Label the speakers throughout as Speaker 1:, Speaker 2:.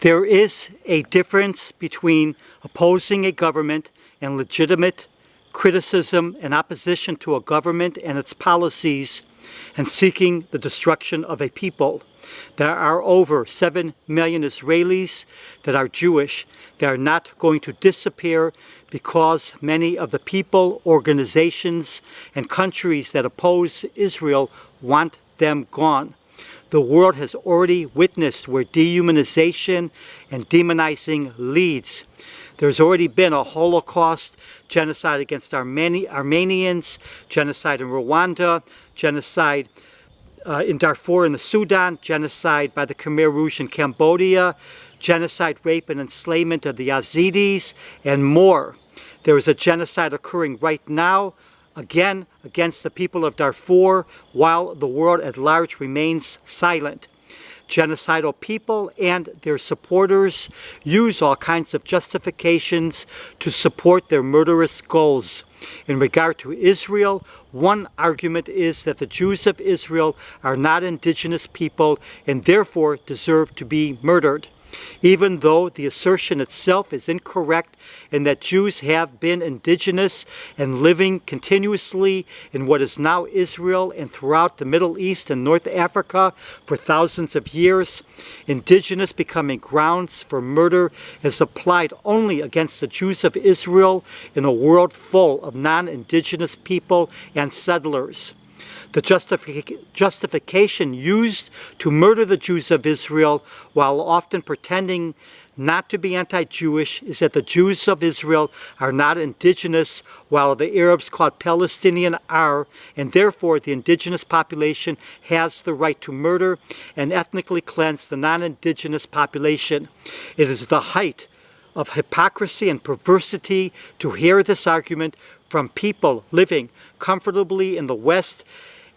Speaker 1: There is a difference between opposing a government and legitimate criticism and opposition to a government and its policies and seeking the destruction of a people. There are over 7 million Israelis that are Jewish. They are not going to disappear because many of the people, organizations, and countries that oppose Israel want them gone. The world has already witnessed where dehumanization and demonizing leads. There's already been a Holocaust, genocide against Armenians, genocide in Rwanda, genocide in Darfur in the Sudan, genocide by the Khmer Rouge in Cambodia, genocide, rape, and enslavement of the Yazidis, and more. There is a genocide occurring right now, again, against the people of Darfur, while the world at large remains silent. Genocidal people and their supporters use all kinds of justifications to support their murderous goals. In regard to Israel, one argument is that the Jews of Israel are not indigenous people and therefore deserve to be murdered. Even though the assertion itself is incorrect and that Jews have been indigenous and living continuously in what is now Israel and throughout the Middle East and North Africa for thousands of years, indigenous becoming grounds for murder is applied only against the Jews of Israel in a world full of non-indigenous people and settlers. The justification used to murder the Jews of Israel, while often pretending not to be anti-Jewish, is that the Jews of Israel are not indigenous, while the Arabs called Palestinian are, and therefore the indigenous population has the right to murder and ethnically cleanse the non-indigenous population. It is the height of hypocrisy and perversity to hear this argument from people living comfortably in the West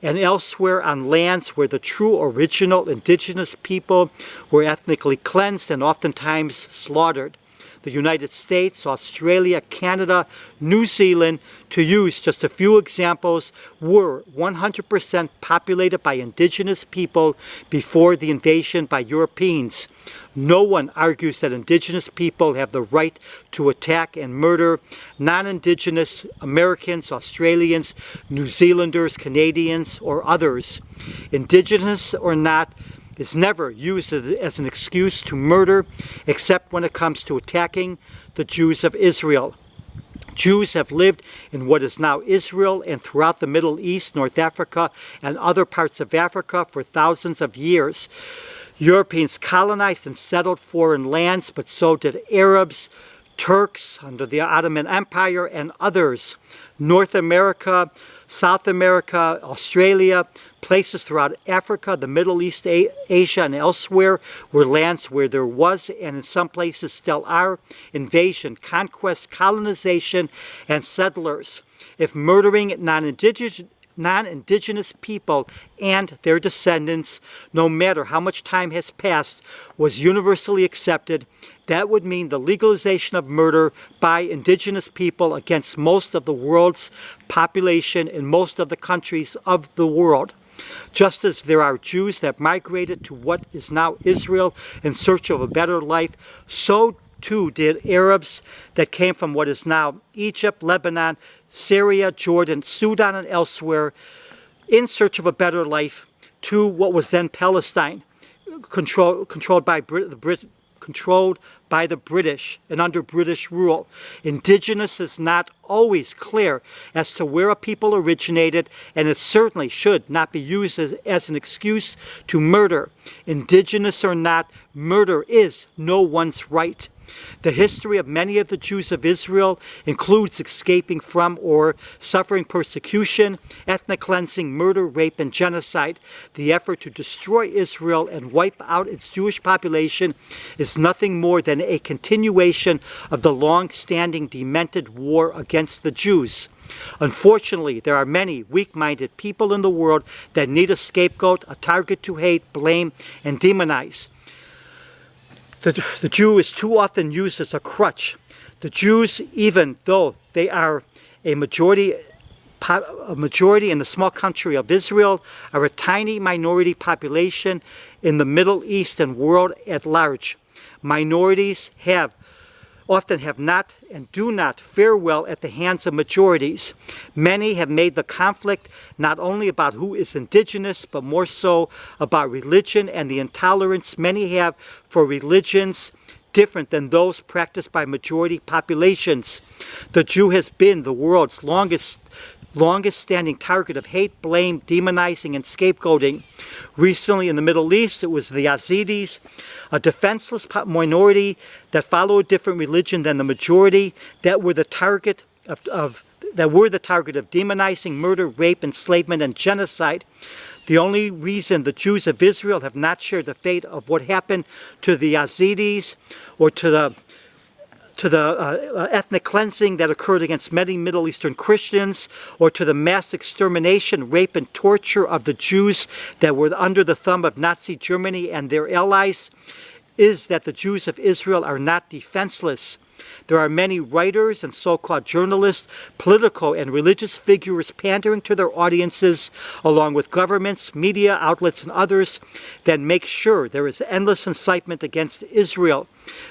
Speaker 1: and elsewhere on lands where the true original indigenous people were ethnically cleansed and oftentimes slaughtered. The United States, Australia, Canada, New Zealand, to use just a few examples, were 100% populated by indigenous people before the invasion by Europeans. No one argues that indigenous people have the right to attack and murder non-indigenous Americans, Australians, New Zealanders, Canadians, or others. Indigenous or not is never used as an excuse to murder, except when it comes to attacking the Jews of Israel. Jews have lived in what is now Israel and throughout the Middle East, North Africa, and other parts of Africa for thousands of years. Europeans colonized and settled foreign lands, but so did Arabs, Turks under the Ottoman Empire, and others. North America, South America, Australia, places throughout Africa, the Middle East, Asia, and elsewhere were lands where there was, and in some places still are, invasion, conquest, colonization, and settlers. If murdering non-indigenous people and their descendants, no matter how much time has passed, was universally accepted, that would mean the legalization of murder by indigenous people against most of the world's population in most of the countries of the world. Just as there are Jews that migrated to what is now Israel in search of a better life, so too did Arabs that came from what is now Egypt, Lebanon, Syria, Jordan, Sudan, and elsewhere in search of a better life to what was then Palestine, controlled by the British and under British rule. Indigenous is not always clear as to where a people originated, and it certainly should not be used as an excuse to murder. Indigenous or not, murder is no one's right. The history of many of the Jews of Israel includes escaping from or suffering persecution, ethnic cleansing, murder, rape, and genocide. The effort to destroy Israel and wipe out its Jewish population is nothing more than a continuation of the long-standing demented war against the Jews. Unfortunately, there are many weak-minded people in the world that need a scapegoat, a target to hate, blame, and demonize. The Jew is too often used as a crutch. The Jews, even though they are a majority in the small country of Israel, are a tiny minority population in the Middle East and world at large. Minorities often have not and do not fare well at the hands of majorities. Many have made the conflict not only about who is indigenous, but more so about religion and the intolerance many have for religions different than those practiced by majority populations. The Jew has been the world's longest standing target of hate, blame, demonizing, and scapegoating. Recently in the Middle East, it was the Yazidis, a defenseless minority that follow a different religion than the majority, that were the target of demonizing murder, rape, enslavement, and genocide. The only reason the Jews of Israel have not shared the fate of what happened to the Yazidis or to the ethnic cleansing that occurred against many Middle Eastern Christians, or to the mass extermination, rape, and torture of the Jews that were under the thumb of Nazi Germany and their allies, is that the Jews of Israel are not defenseless. There are many writers and so-called journalists, political and religious figures pandering to their audiences, along with governments, media outlets, and others, that make sure there is endless incitement against Israel.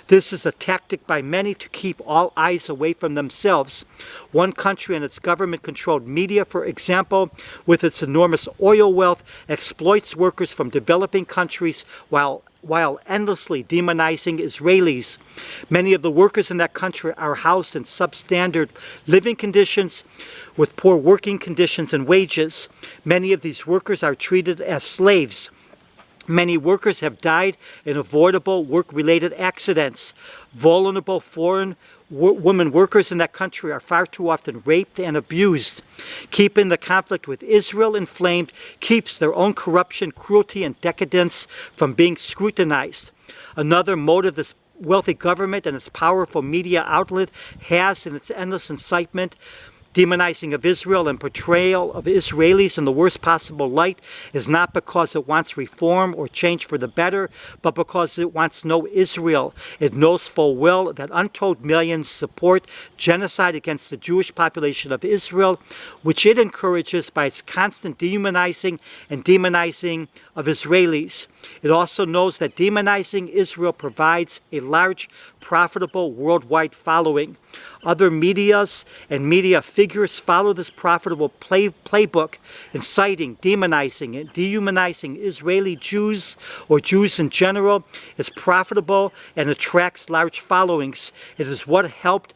Speaker 1: This is a tactic by many to keep all eyes away from themselves. One country and its government-controlled media, for example, with its enormous oil wealth, exploits workers from developing countries while endlessly demonizing Israelis. Many of the workers in that country are housed in substandard living conditions with poor working conditions and wages. Many of these workers are treated as slaves. Many workers have died in avoidable work-related accidents. Vulnerable foreign women workers in that country are far too often raped and abused. Keeping the conflict with Israel inflamed keeps their own corruption, cruelty, and decadence from being scrutinized. Another motive this wealthy government and its powerful media outlet has in its endless incitement, demonizing of Israel and portrayal of Israelis in the worst possible light, is not because it wants reform or change for the better, but because it wants no Israel. It knows full well that untold millions support genocide against the Jewish population of Israel, which it encourages by its constant dehumanizing and demonizing of Israelis. It also knows that demonizing Israel provides a large, profitable worldwide following. Other medias and media figures follow this profitable playbook, inciting, demonizing, and dehumanizing Israeli Jews or Jews in general is profitable and attracts large followings. It is what helped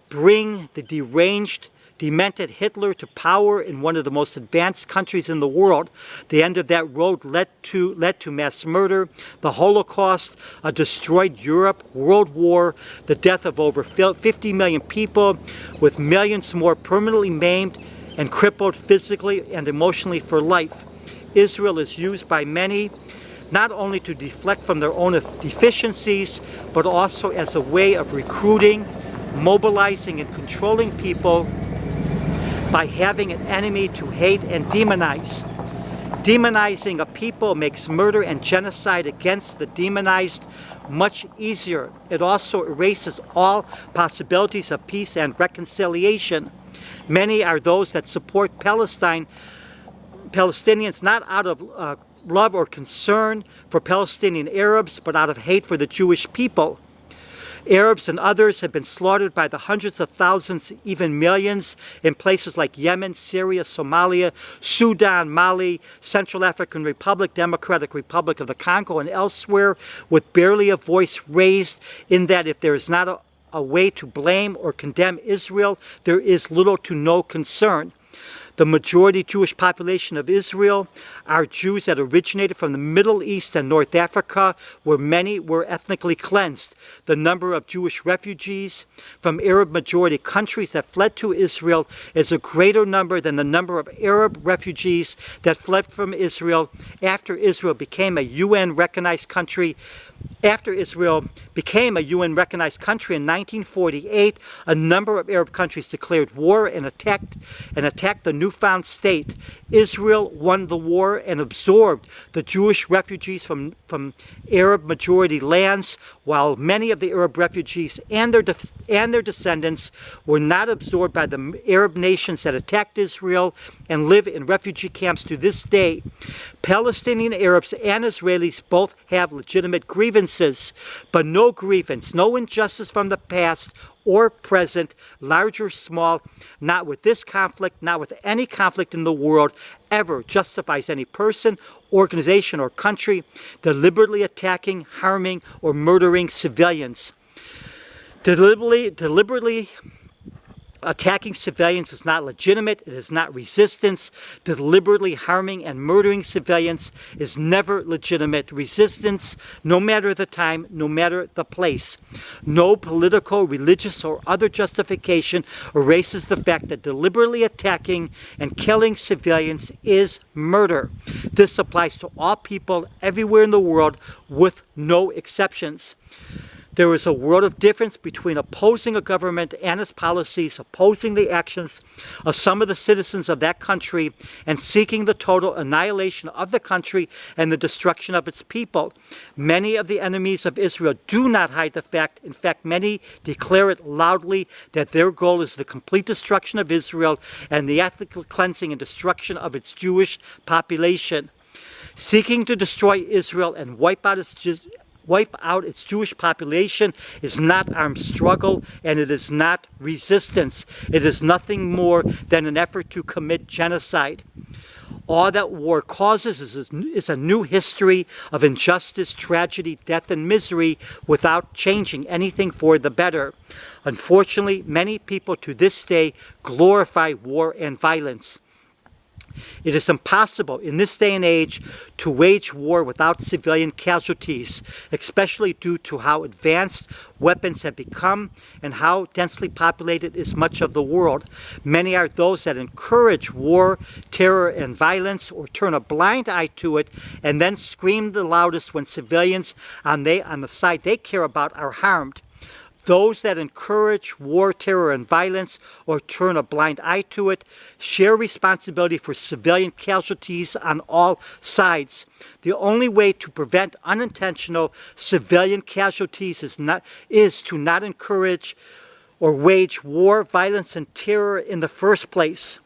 Speaker 1: bring the deranged, demented Hitler to power in one of the most advanced countries in the world. The end of that road led to mass murder, the Holocaust, a destroyed Europe, World War, the death of over 50 million people, with millions more permanently maimed and crippled physically and emotionally for life. Israel is used by many not only to deflect from their own deficiencies, but also as a way of recruiting, mobilizing, and controlling people by having an enemy to hate and demonize. Demonizing a people makes murder and genocide against the demonized much easier. It also erases all possibilities of peace and reconciliation. Many are those that support Palestinians not out of love or concern for Palestinian Arabs, but out of hate for the Jewish people. Arabs and others have been slaughtered by the hundreds of thousands, even millions, in places like Yemen, Syria, Somalia, Sudan, Mali, Central African Republic, Democratic Republic of the Congo, and elsewhere, with barely a voice raised, in that if there is not a way to blame or condemn Israel, there is little to no concern. The majority Jewish population of Israel are Jews that originated from the Middle East and North Africa, where many were ethnically cleansed. The number of Jewish refugees from Arab-majority countries that fled to Israel is a greater number than the number of Arab refugees that fled from Israel after Israel became a UN-recognized country. After Israel became a UN-recognized country in 1948, a number of Arab countries declared war and attacked the newfound state. Israel won the war and absorbed the Jewish refugees from Arab-majority lands, while many of the Arab refugees and their descendants were not absorbed by the Arab nations that attacked Israel and live in refugee camps to this day. Palestinian Arabs and Israelis both have legitimate grievances, but no grievance, no injustice from the past or present, large or small, not with this conflict, not with any conflict in the world, ever justifies any person, organization, or country deliberately attacking, harming, or murdering civilians. Deliberately attacking civilians is not legitimate. It is not resistance. Deliberately harming and murdering civilians is never legitimate resistance, no matter the time, no matter the place. No political, religious, or other justification erases the fact that deliberately attacking and killing civilians is murder. This applies to all people everywhere in the world with no exceptions. There is a world of difference between opposing a government and its policies, opposing the actions of some of the citizens of that country, and seeking the total annihilation of the country and the destruction of its people. Many of the enemies of Israel do not hide the fact. In fact, many declare it loudly that their goal is the complete destruction of Israel and the ethical cleansing and destruction of its Jewish population. Seeking to destroy Israel and wipe out its Jewish population is not armed struggle, and it is not resistance. It is nothing more than an effort to commit genocide. All that war causes is a new history of injustice, tragedy, death, and misery without changing anything for the better. Unfortunately, many people to this day glorify war and violence. It is impossible in this day and age to wage war without civilian casualties, especially due to how advanced weapons have become and how densely populated is much of the world. Many are those that encourage war, terror, and violence, or turn a blind eye to it and then scream the loudest when civilians on the side they care about are harmed. Those that encourage war, terror, and violence, or turn a blind eye to it, share responsibility for civilian casualties on all sides. The only way to prevent unintentional civilian casualties is to not encourage or wage war, violence, and terror in the first place.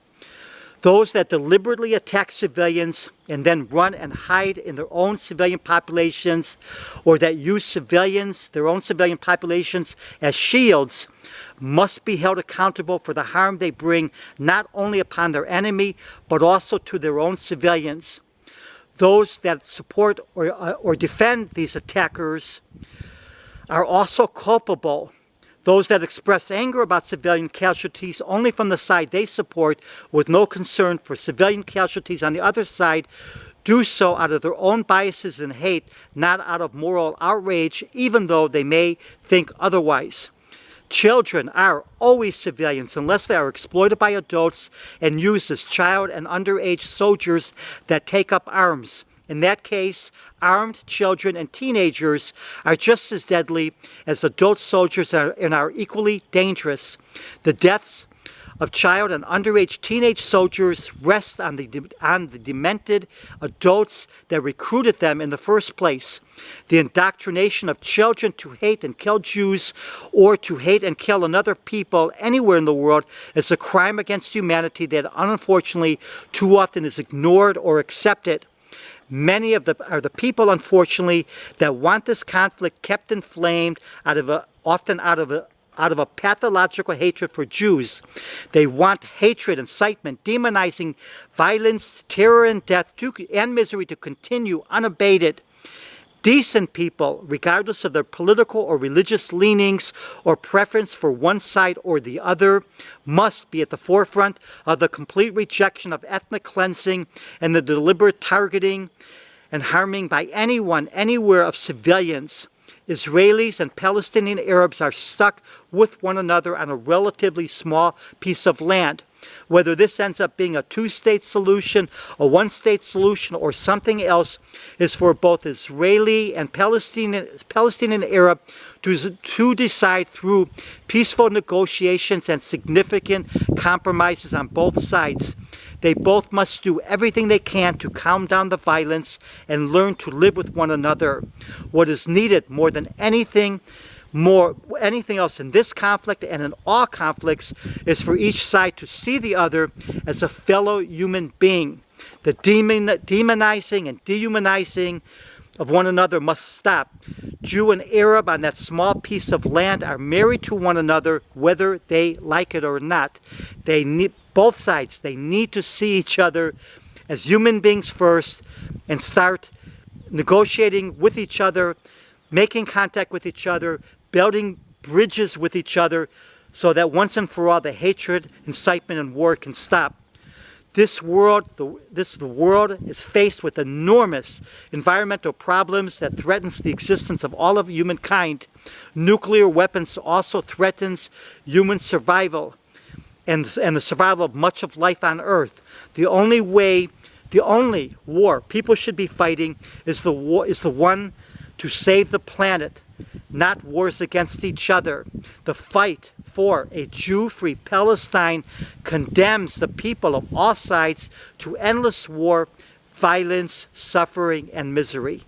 Speaker 1: Those that deliberately attack civilians and then run and hide in their own civilian populations, or that use their own civilian populations, as shields, must be held accountable for the harm they bring not only upon their enemy, but also to their own civilians. Those that support or defend these attackers are also culpable. Those that express anger about civilian casualties only from the side they support, with no concern for civilian casualties on the other side, do so out of their own biases and hate, not out of moral outrage, even though they may think otherwise. Children are always civilians unless they are exploited by adults and used as child and underage soldiers that take up arms. In that case, armed children and teenagers are just as deadly as adult soldiers and are equally dangerous. The deaths of child and underage teenage soldiers rest on the demented adults that recruited them in the first place. The indoctrination of children to hate and kill Jews, or to hate and kill another people anywhere in the world, is a crime against humanity that unfortunately too often is ignored or accepted. Many are the people, unfortunately, that want this conflict kept inflamed often out of a pathological hatred for Jews. They want hatred, incitement, demonizing violence, terror, and death and misery to continue unabated. Decent people, regardless of their political or religious leanings or preference for one side or the other, must be at the forefront of the complete rejection of ethnic cleansing and the deliberate targeting and harming by anyone, anywhere of civilians. Israelis and Palestinian Arabs are stuck with one another on a relatively small piece of land. Whether this ends up being a two-state solution, a one-state solution, or something else, is for both Israeli and Palestinian Arab to decide through peaceful negotiations and significant compromises on both sides. They both must do everything they can to calm down the violence and learn to live with one another. What is needed more than anything else in this conflict and in all conflicts is for each side to see the other as a fellow human being. The demonizing and dehumanizing of one another must stop. Jew and Arab on that small piece of land are married to one another whether they like it or not. Both sides, they need to see each other as human beings first and start negotiating with each other, making contact with each other, building bridges with each other so that once and for all the hatred, incitement, and war can stop. The world is faced with enormous environmental problems that threatens the existence of all of humankind. Nuclear weapons also threatens human survival and the survival of much of life on Earth. The only war people should be fighting is the one to save the planet, not wars against each other. The fight for a Jew-free Palestine condemns the people of all sides to endless war, violence, suffering, and misery.